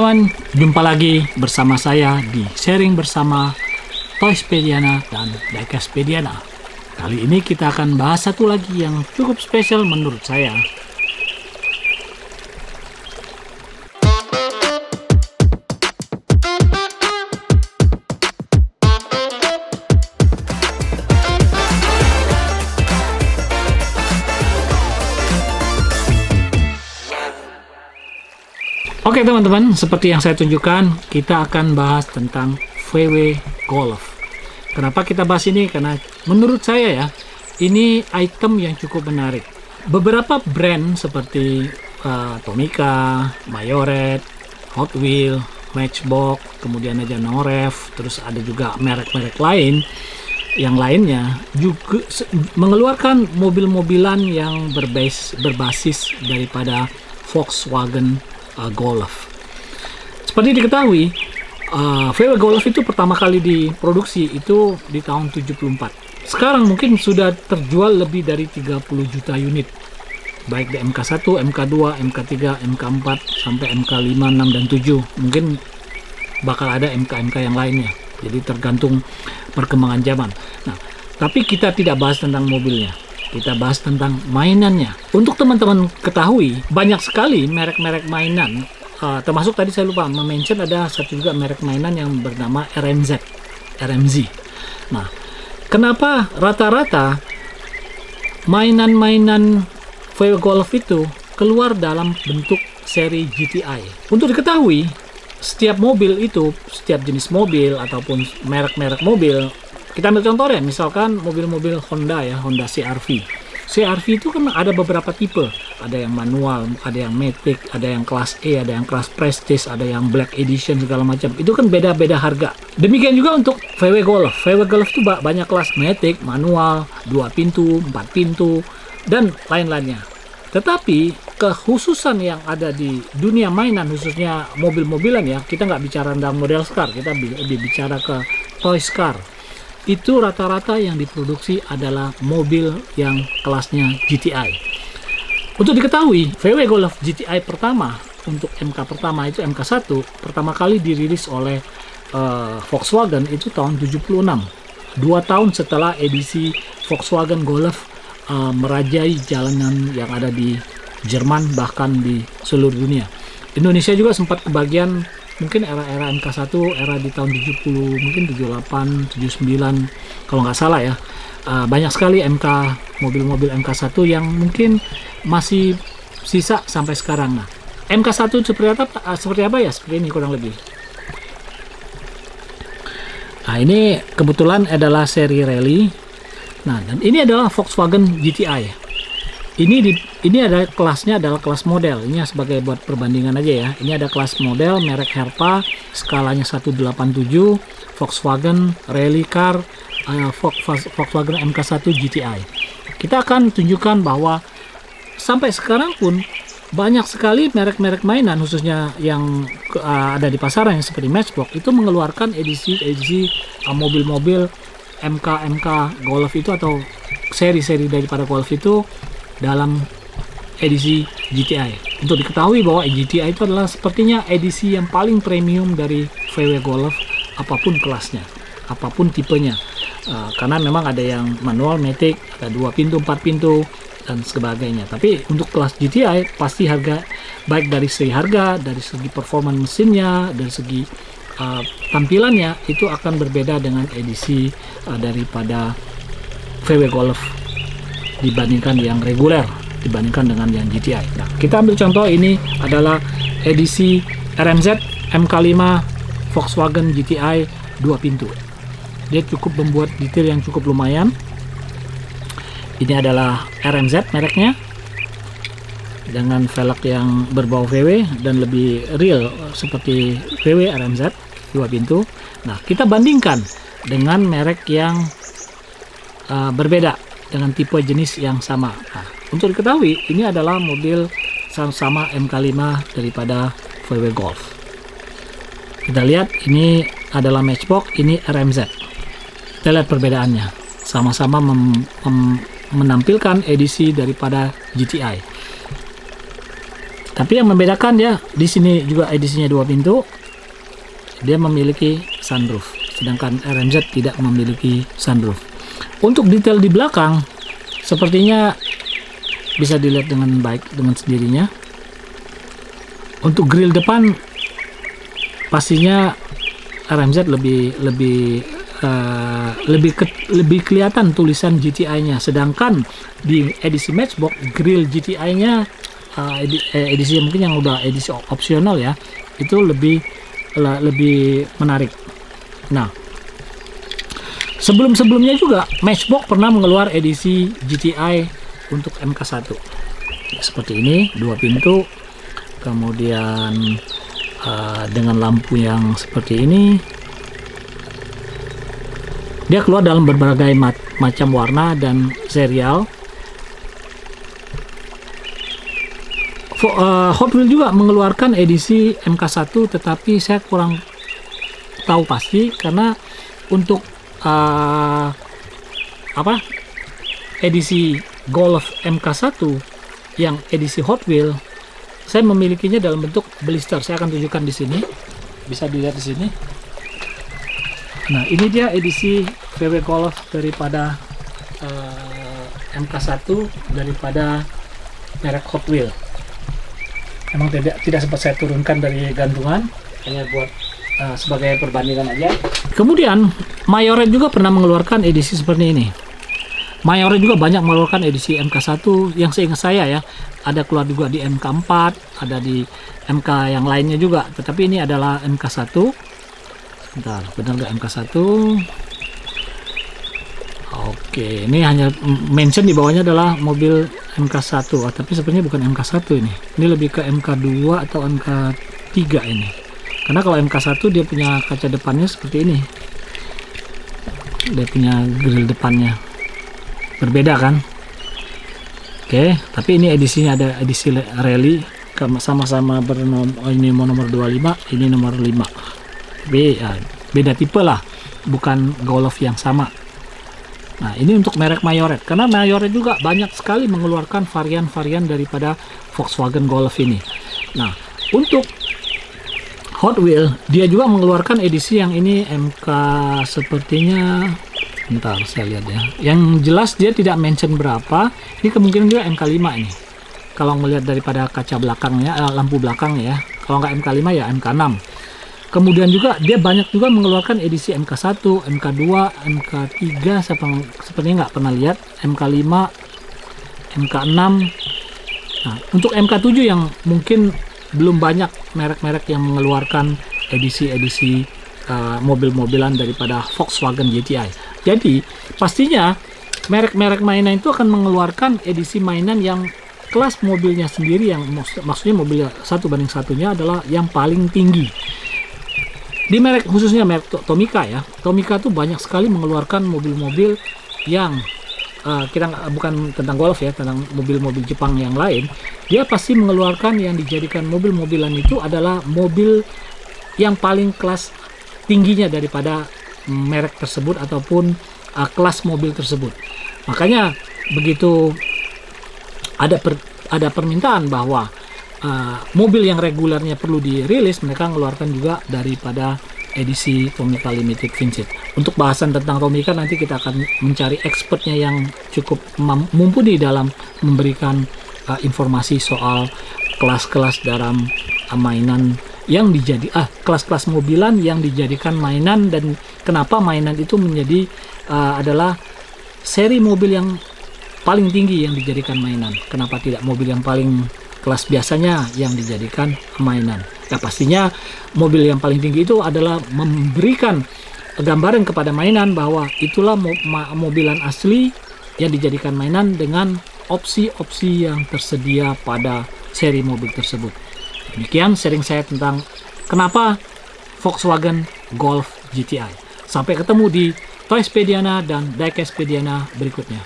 Teman, jumpa lagi bersama saya di sharing bersama Toyspediana dan Diecastpediana. Kali ini kita akan bahas satu lagi yang cukup spesial menurut saya. Oke teman-teman, seperti yang saya tunjukkan, kita akan bahas tentang VW Golf. Kenapa kita bahas ini? Karena menurut saya ya, ini item yang cukup menarik. Beberapa brand seperti Tomica, Mayoret, Hot Wheels, Matchbox, kemudian aja Norev, terus ada juga merek-merek lain yang lainnya juga mengeluarkan mobil-mobilan yang berbasis daripada Volkswagen Golf. Seperti diketahui, VW Golf itu pertama kali diproduksi itu di tahun 74. Sekarang mungkin sudah terjual lebih dari 30 juta unit, baik di MK1, MK2, MK3, MK4 sampai MK5, 6 dan 7. Mungkin bakal ada MK-MK yang lainnya. Jadi tergantung perkembangan zaman. Nah, tapi kita tidak bahas tentang mobilnya. Kita bahas tentang mainannya. Untuk teman-teman ketahui, banyak sekali merek-merek mainan. Termasuk tadi saya lupa mention ada satu juga merek mainan yang bernama RMZ. Nah, kenapa rata-rata mainan-mainan VW Golf itu keluar dalam bentuk seri GTI? Untuk diketahui, setiap mobil itu, setiap jenis mobil ataupun merek-merek mobil, kita ambil contoh ya, misalkan mobil-mobil Honda ya, Honda CR-V. CR-V itu kan ada beberapa tipe, ada yang manual, ada yang matic, ada yang kelas E, ada yang kelas Prestige, ada yang Black Edition segala macam. Itu kan beda-beda harga. Demikian juga untuk VW Golf. VW Golf itu banyak kelas matic, manual, 2 pintu, 4 pintu, dan lain-lainnya. Tetapi kekhususan yang ada di dunia mainan, khususnya mobil-mobilan ya, kita nggak bicara tentang model car, kita lebih bicara ke toys car. Itu rata-rata yang diproduksi adalah mobil yang kelasnya GTI. Untuk diketahui, VW Golf GTI pertama untuk MK pertama itu MK1 pertama kali dirilis oleh Volkswagen itu tahun 76. 2 tahun setelah edisi Volkswagen Golf merajai jalanan yang ada di Jerman bahkan di seluruh dunia. Indonesia juga sempat kebagian mungkin era-era MK1, era di tahun 70, mungkin 78, 79, kalau nggak salah ya. Banyak sekali mobil-mobil MK1 yang mungkin masih sisa sampai sekarang. Nah, MK1 seperti apa ya? Seperti ini kurang lebih. Nah, ini kebetulan adalah seri rally. Nah, dan ini adalah Volkswagen GTI. Ini ada kelasnya adalah kelas model. Ini sebagai buat perbandingan aja ya. Ini ada kelas model merek Herpa, skalanya 187, Volkswagen Rally Car, Volkswagen MK1 GTI. Kita akan tunjukkan bahwa sampai sekarang pun banyak sekali merek-merek mainan khususnya yang ada di pasaran yang seperti Matchbox itu mengeluarkan edisi mobil-mobil MK Golf itu atau seri-seri daripada Golf itu dalam edisi GTI. Untuk diketahui bahwa GTI itu adalah sepertinya edisi yang paling premium dari VW Golf apapun kelasnya, apapun tipenya. Karena memang ada yang manual, matic, ada 2 pintu, 4 pintu dan sebagainya. Tapi untuk kelas GTI pasti harga, baik dari segi harga, dari segi performa mesinnya, dari segi tampilannya itu akan berbeda dengan edisi daripada VW Golf dibandingkan yang reguler, dibandingkan dengan yang GTI. Nah, kita ambil contoh ini adalah edisi RMZ MK5 Volkswagen GTI 2 pintu. Dia cukup membuat detail yang cukup lumayan. Ini adalah RMZ mereknya dengan velg yang berbau VW dan lebih real seperti VW RMZ 2 pintu. Nah, kita bandingkan dengan merek yang berbeda dengan tipe jenis yang sama. Nah, untuk diketahui ini adalah mobil sama MK5 daripada VW Golf. Kita lihat ini adalah Matchbox, ini RMZ. Kita lihat perbedaannya. Sama-sama menampilkan edisi daripada GTI. Tapi yang membedakan dia di sini juga edisinya 2 pintu. Dia memiliki sunroof, sedangkan RMZ tidak memiliki sunroof. Untuk detail di belakang sepertinya bisa dilihat dengan baik dengan sendirinya. Untuk grill depan pastinya RMZ lebih kelihatan tulisan GTI-nya, sedangkan di edisi Matchbox grill GTI-nya edisi mungkin yang udah edisi opsional ya, itu lebih menarik. Nah, sebelumnya juga Matchbox pernah mengeluar edisi GTI untuk MK1 seperti ini, 2 pintu, kemudian dengan lampu yang seperti ini. Dia keluar dalam berbagai macam warna dan serial. Hot Wheels juga mengeluarkan edisi MK1, tetapi saya kurang tahu pasti karena untuk edisi Golf MK1 yang edisi Hot Wheels, saya memilikinya dalam bentuk blister. Saya akan tunjukkan di sini, bisa dilihat di sini. Nah, ini dia edisi VW Golf daripada MK1 daripada merek Hot Wheels. Emang tidak sempat saya turunkan dari gantungan, hanya buat sebagai perbandingan aja. Kemudian Mayoret juga pernah mengeluarkan edisi seperti ini. Mayoret juga banyak mengeluarkan edisi MK1 yang seingat saya ya, ada keluar juga di MK4, ada di MK yang lainnya juga, tetapi ini adalah MK1. Bentar, benar nggak MK1? Oke, ini hanya mention di bawahnya adalah mobil MK1, tapi sebenarnya bukan MK1 ini. Ini lebih ke MK2 atau MK3 ini. Karena kalau MK1 dia punya kaca depannya seperti ini. Dia punya grill depannya. Berbeda kan? Oke, tapi ini edisinya ada edisi rally, sama-sama ini nomor 25, ini nomor 5. Beda tipe lah, bukan Golf yang sama. Nah, ini untuk merek Mayoret, karena Mayoret juga banyak sekali mengeluarkan varian-varian daripada Volkswagen Golf ini. Nah, untuk Hot Wheels dia juga mengeluarkan edisi yang ini MK sepertinya, bentar saya lihat ya. Yang jelas dia tidak mention berapa. Ini kemungkinan juga MK5 ini. Kalau melihat daripada kaca belakangnya, lampu belakangnya ya. Kalau nggak MK5 ya MK6. Kemudian juga dia banyak juga mengeluarkan edisi MK1, MK2, MK3, sepertinya nggak pernah lihat, MK5, MK6. Nah, untuk MK7 yang mungkin belum banyak merek-merek yang mengeluarkan edisi-edisi mobil-mobilan daripada Volkswagen GTI. Jadi pastinya merek-merek mainan itu akan mengeluarkan edisi mainan yang kelas mobilnya sendiri, yang maksudnya mobil 1:1-nya adalah yang paling tinggi. Di merek, khususnya merek Tomica ya, Tomica tuh banyak sekali mengeluarkan mobil-mobil yang kita bukan tentang Golf ya, tentang mobil-mobil Jepang yang lain. Dia pasti mengeluarkan yang dijadikan mobil-mobilan itu adalah mobil yang paling kelas tingginya daripada merek tersebut ataupun kelas mobil tersebut. Makanya begitu ada permintaan bahwa mobil yang regulernya perlu dirilis, mereka mengeluarkan juga daripada edisi Tomica Limited Vintage. Untuk bahasan tentang Tomica nanti kita akan mencari expertnya yang cukup mumpuni dalam memberikan informasi soal kelas-kelas dalam mainan yang kelas-kelas mobilan yang dijadikan mainan, dan kenapa mainan itu menjadi adalah seri mobil yang paling tinggi yang dijadikan mainan. Kenapa tidak mobil yang paling kelas biasanya yang dijadikan mainan? Ya pastinya mobil yang paling tinggi itu adalah memberikan gambaran kepada mainan bahwa itulah mobilan asli yang dijadikan mainan dengan opsi-opsi yang tersedia pada seri mobil tersebut. Demikian sharing saya tentang kenapa Volkswagen Golf GTI. Sampai ketemu di Toyspediana dan Diecastpediana berikutnya.